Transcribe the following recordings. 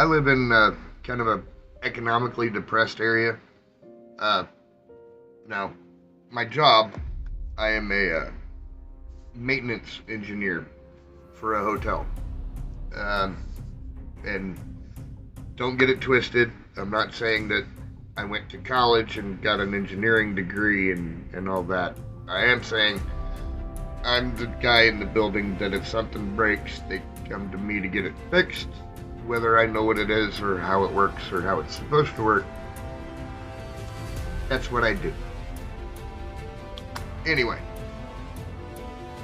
I live in kind of a economically depressed area. Uh, Now, my job, I am a maintenance engineer for a hotel. Um, and don't get it twisted. I'm not saying that I went to college and got an engineering degree and all that. I am saying I'm the guy in the building that if something breaks, they come to me to get it fixed. Whether I know what it is or how it works or how it's supposed to work, that's what I do. Anyway,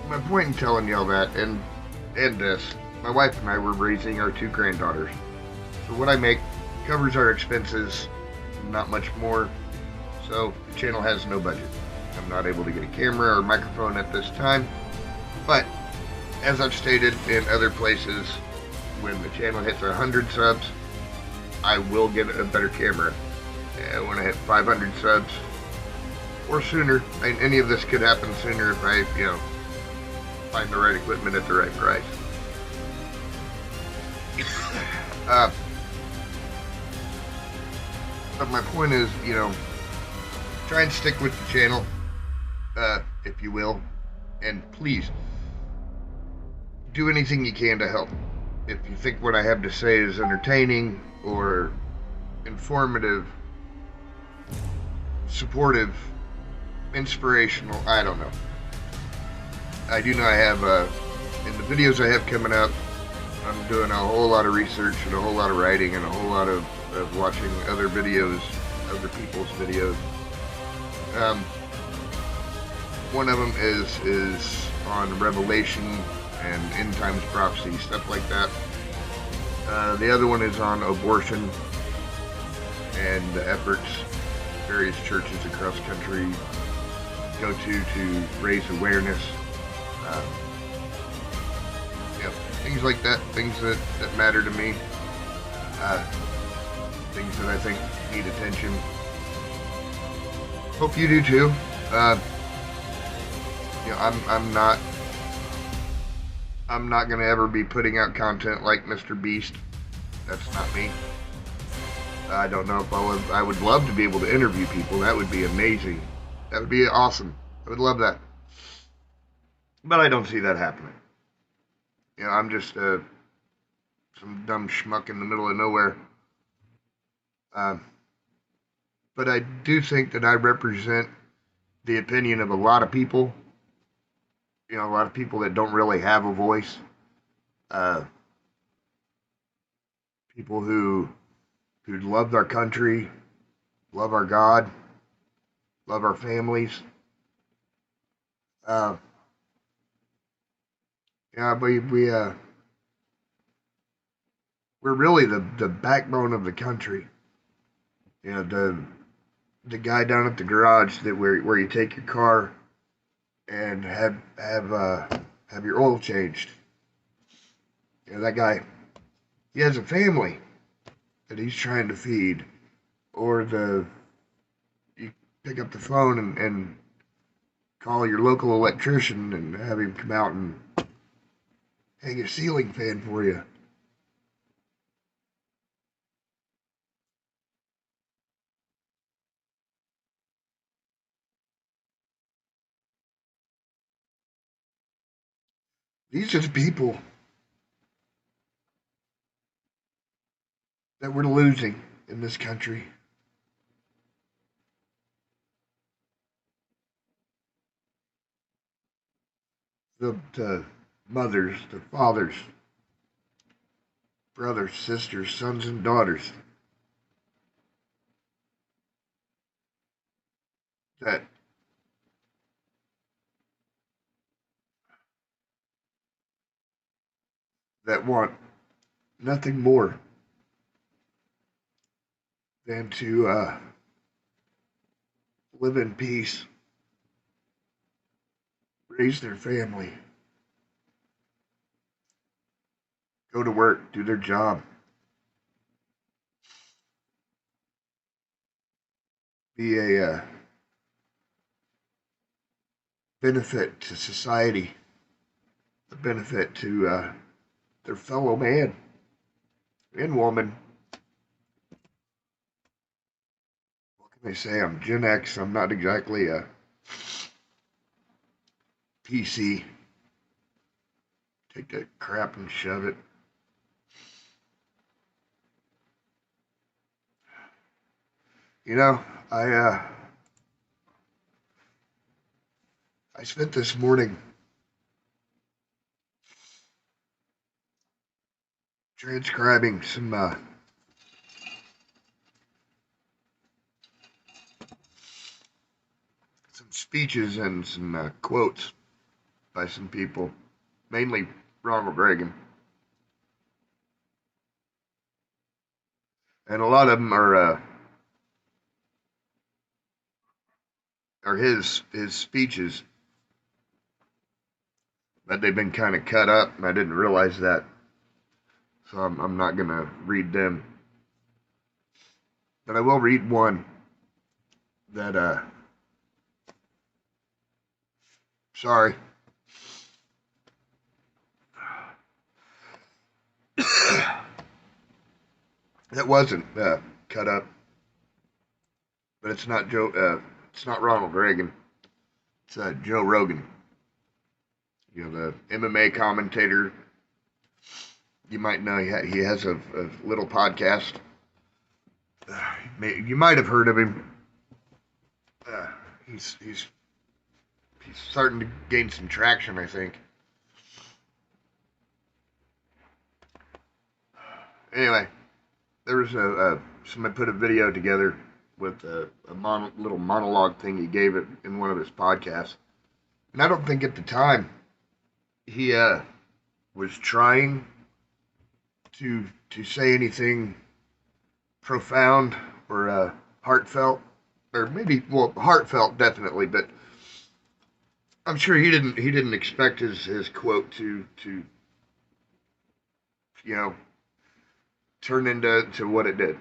my point in telling y'all that and this, my wife and I were raising our two granddaughters. So what I make covers our expenses, not much more. So the channel has no budget. I'm not able to get a camera or microphone at this time. But as I've stated in other places, when the channel hits 100 subs, I will get a better camera. And when I hit 500 subs, or sooner, any of this could happen sooner if I, find the right equipment at the right price. But my point is, try and stick with the channel, if you will, and please do anything you can to help. If you think what I have to say is entertaining or informative, supportive, inspirational, I don't know. I do know I have, in the videos I have coming up, I'm doing a whole lot of research and a whole lot of writing and a whole lot of watching other videos, other people's videos. One of them is on Revelation and end times prophecy, stuff like that. The other one is on abortion and the efforts various churches across the country go to raise awareness. Things like that, things that matter to me, things that I think need attention. Hope you do too. I'm not gonna ever be putting out content like Mr. Beast. That's not me. I don't know if I would love to be able to interview people. That would be amazing. That would be awesome. I would love that. But I don't see that happening. I'm just some dumb schmuck in the middle of nowhere. But I do think that I represent the opinion of a lot of people. A lot of people that don't really have a voice. People who love our country, love our God, love our families. We're really the backbone of the country. The guy down at the garage where you take your car and have your oil changed. That guy, he has a family that he's trying to feed, or you pick up the phone and call your local electrician and have him come out and hang a ceiling fan for you. These are the people that we're losing in this country. The mothers, the fathers, brothers, sisters, sons, and daughters that want nothing more than to live in peace, raise their family, go to work, do their job, be a benefit to society, a benefit to their fellow man and woman, They say I'm Gen X. I'm not exactly a PC. Take that crap and shove it. You know, I spent this morning transcribing some speeches and some quotes by some people, mainly Ronald Reagan, and a lot of them are his speeches, but they've been kind of cut up, and I didn't realize that, so I'm not gonna read them, but I will read one that sorry. That wasn't cut up, but it's not Joe. It's not Ronald Reagan. It's Joe Rogan. You know, the MMA commentator. You might know he has a little podcast. You might have heard of him. Uh, he's he's he's starting to gain some traction, I think. Anyway, there was somebody put a video together with a little monologue thing he gave it in one of his podcasts, and I don't think at the time he was trying to say anything profound or heartfelt, or maybe well heartfelt definitely, but I'm sure he didn't expect his quote to you know turn into what it did.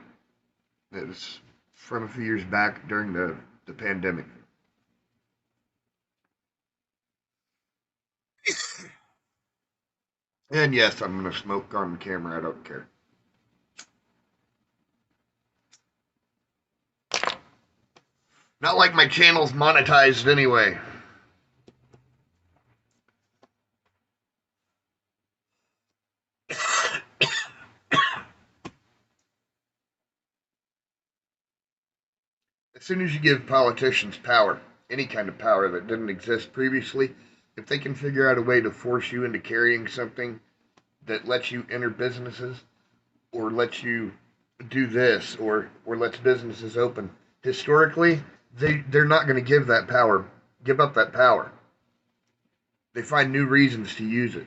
It was from a few years back during the pandemic. And yes, I'm gonna smoke on camera. I don't care. Not like my channel's monetized anyway. As soon as you give politicians power, any kind of power that didn't exist previously, if they can figure out a way to force you into carrying something that lets you enter businesses or lets you do this or lets businesses open, historically, they're not going to give up that power. They find new reasons to use it.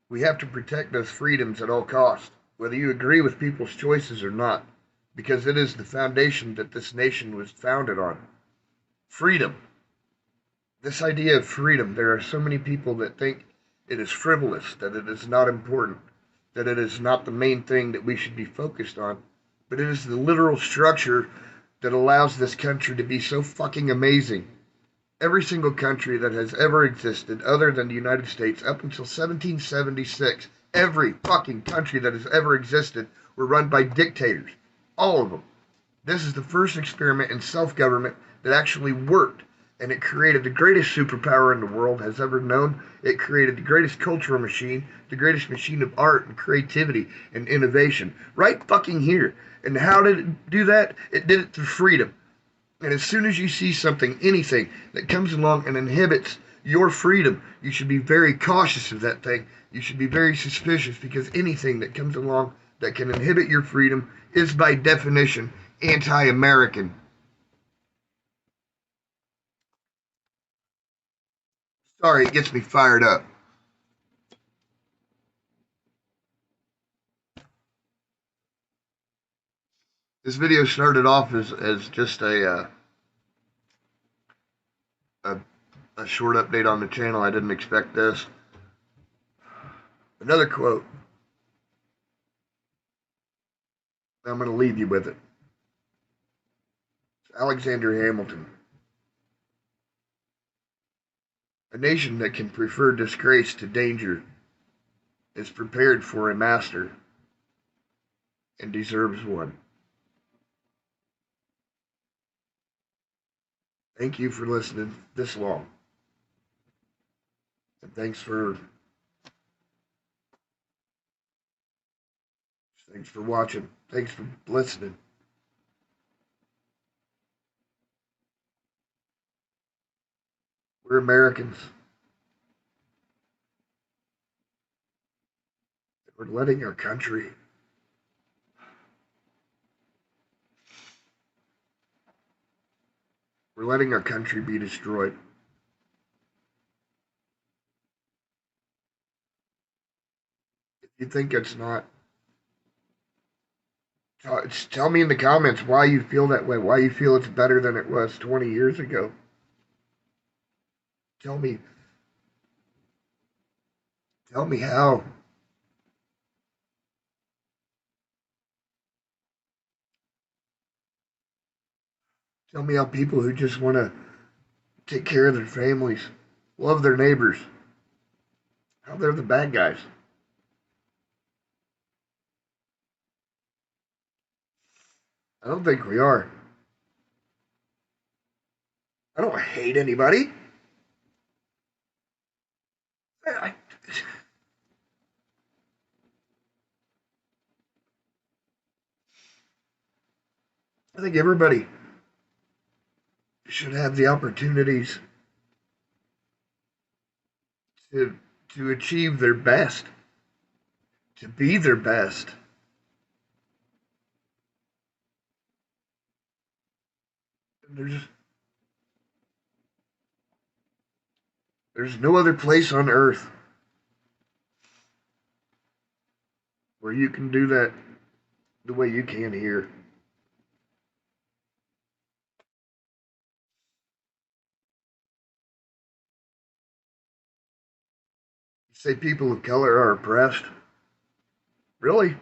We have to protect those freedoms at all costs, whether you agree with people's choices or not, because it is the foundation that this nation was founded on. Freedom. This idea of freedom, there are so many people that think it is frivolous, that it is not important, that it is not the main thing that we should be focused on, but it is the literal structure that allows this country to be so fucking amazing. Every single country that has ever existed, other than the United States, up until 1776, every fucking country that has ever existed were run by dictators. All of them. This is the first experiment in self government that actually worked. And it created the greatest superpower in the world has ever known. It created the greatest cultural machine, the greatest machine of art and creativity and innovation. Right fucking here. And how did it do that? It did it through freedom. And as soon as you see something, anything that comes along and inhibits your freedom, you should be very cautious of that thing. You should be very suspicious because anything that comes along that can inhibit your freedom is by definition anti-American. Sorry, it gets me fired up. This video started off as just a, a short update on the channel. I didn't expect this. Another quote. I'm going to leave you with it. It's Alexander Hamilton. A nation that can prefer disgrace to danger is prepared for a master and deserves one. Thank you for listening this long. And thanks for watching. Thanks for listening. We're Americans. We're letting our country be destroyed. If you think it's not, tell me in the comments why you feel that way, why you feel it's better than it was 20 years ago. Tell me how. Tell me how people who just want to take care of their families, love their neighbors, how they're the bad guys. I don't think we are. I don't hate anybody. I, I think everybody should have the opportunities to achieve their best, to be their best. There's no other place on earth where you can do that the way you can here. You say people of color are oppressed. Really?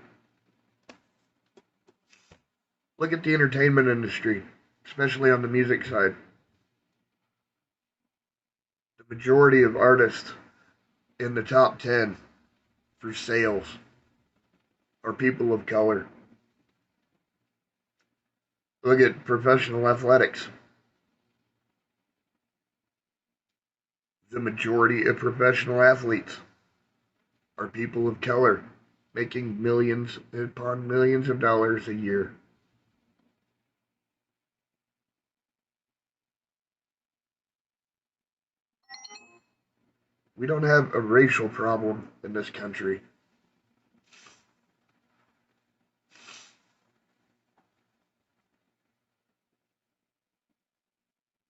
Look at the entertainment industry, especially on the music side. The majority of artists in the top 10 for sales are people of color. Look at professional athletics. The majority of professional athletes are people of color making millions upon millions of dollars a year. We don't have a racial problem in this country.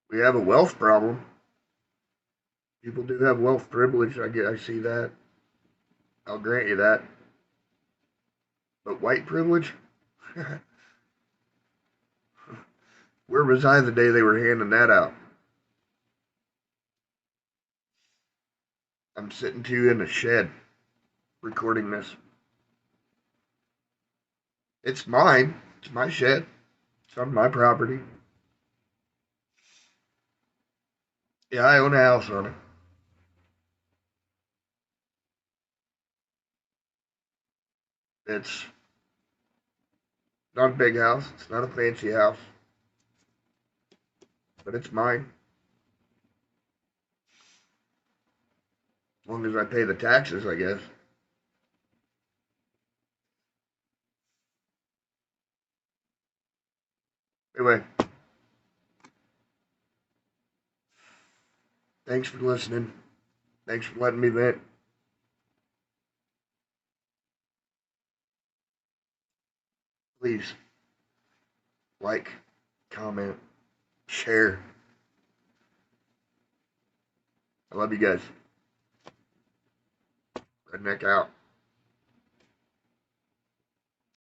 We have a wealth problem. People do have wealth privilege. I see that. I'll grant you that. But white privilege? Where was I the day they were handing that out? I'm sitting to you in a shed recording this. It's mine. It's my shed. It's on my property. Yeah, I own a house on it. It's not a big house. It's not a fancy house. But it's mine. As long as I pay the taxes, I guess. Anyway, thanks for listening. Thanks for letting me vent. Please like, comment, share. I love you guys. Redneck out.